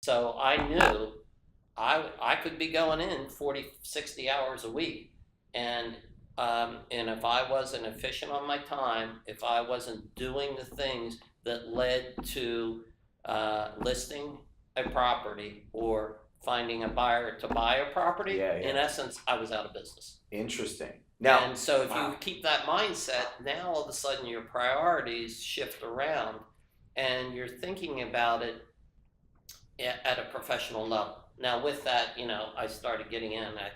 So I knew I could be going in 40, 60 hours a week. And if I wasn't efficient on my time, if I wasn't doing the things that led to listing a property or finding a buyer to buy a property, Yeah, in yeah. essence, I was out of business. Interesting. Now, And so if you wow. keep that mindset, now all of a sudden your priorities shift around and you're thinking about it at a professional level. Now, with that, I started getting in. I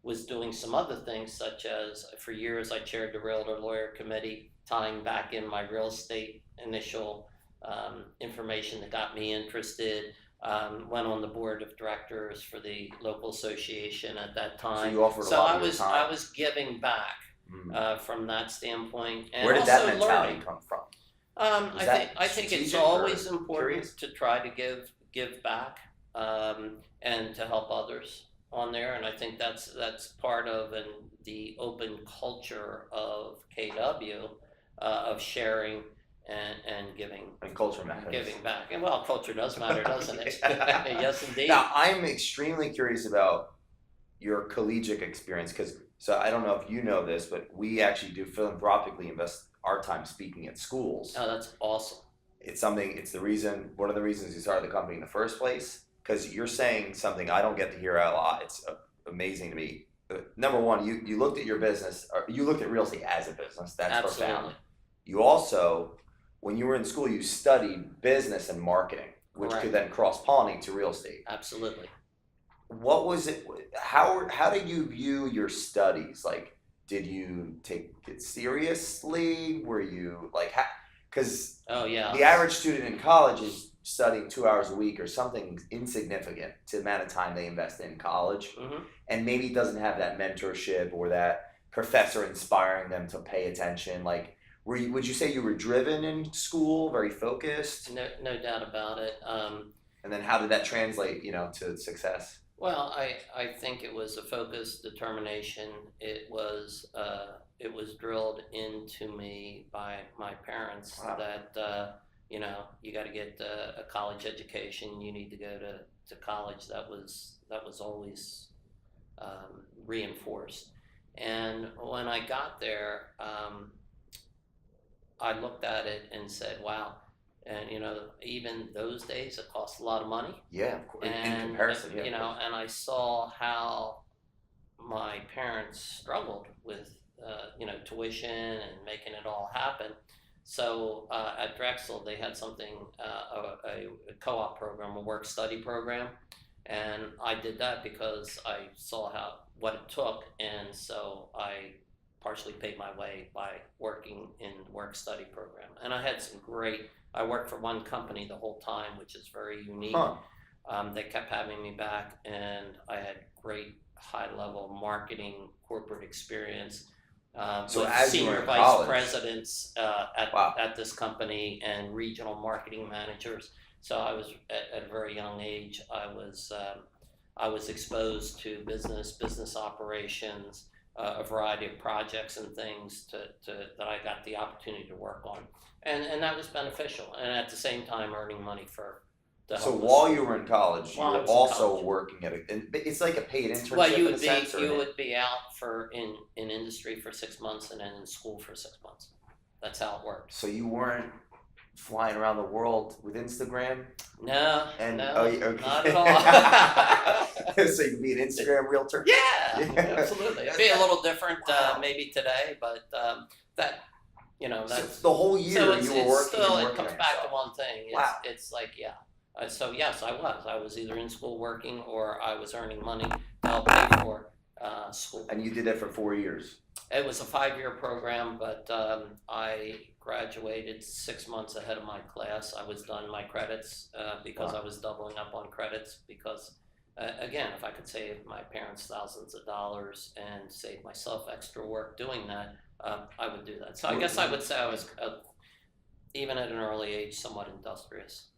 was doing some other things, such as for years I chaired the Realtor Lawyer Committee, tying back in my real estate initial information that got me interested. Went on the board of directors for the local association at that So time. you offered a So lot I of your was I time. was giving back Mm. from that standpoint, and Where did that also mentality learning. come from? Was I think it's strategic or always important curious? to try to give back, and to help others on there, and I think that's part of the open culture of KW, of sharing and giving And culture matters. giving back. And well, culture does matter, doesn't it? Yeah. Yes, indeed. Now, I'm extremely curious about your collegiate experience because, so I don't know if you know this, but we actually do philanthropically invest our time speaking at schools. Oh, that's awesome. It's the reason, one of the reasons you started the company in the first place, because you're saying something I don't get to hear a lot. It's amazing to me. Number one, you looked at your business, or you looked at real estate as a business. That's profound. Absolutely. You also, when you were in school, you studied business and marketing, which Correct. could then cross pollinate to real estate. Absolutely. What was it? How did you view your studies? Like, did you take it seriously? Were you like, because Oh yeah. the average student in college is studying 2 hours a week or something insignificant to the amount of time they invest in college, Hmm. and maybe doesn't have that mentorship or that professor inspiring them to pay attention. Like, would you say you were driven in school, very focused? No doubt about it. And then how did that translate, to success? Well, I think it was a focused determination. It was drilled into me by my parents Wow. that you got to get a college education. You need to go to college. That was always reinforced. And when I got there, I looked at it and said, "Wow." And even those days, it cost a lot of money. Yeah, of course. In And comparison, yeah. Of course. and I saw how my parents struggled with tuition and making it all happen. So at Drexel they had something, a co-op program, a work study program, and I did that because I saw how what it took, and so I partially paid my way by working in the work study program. And I had some great. I worked for one company the whole time, which is very unique. Huh. They kept having me back, and I had great high-level marketing corporate experience, So with as you were senior in vice college, presidents at, wow. at this company and regional marketing managers. So I was at a very young age. I was exposed to business operations, a variety of projects and things that I got the opportunity to work on, and that was beneficial. And at the same time, earning money to So help while us. you were in college, you While I were was in also college. working at it's like a paid internship Well, you in a would be sense, or you would be out in industry for 6 months and then in school for 6 months. That's how it worked. so you weren't flying around the world with Instagram No, and no, oh, okay. not at all. So you could be an Instagram realtor. Yeah, absolutely. It'd be a little different, Wow. maybe today, but that So that's the whole year so it's you were it's working still and it working comes on back to yourself. one thing. It's Wow. it's like, yeah. So yes, I was either in school working or I was earning money to help pay for school. And you did that for 4 years. It was a 5-year program, but I graduated 6 months ahead of my class. I was done my credits, because Wow. I was doubling up on credits. Because again, if I could save my parents thousands of dollars and save myself extra work doing that, I would do that. So I guess I would say I was, even at an early age, somewhat industrious.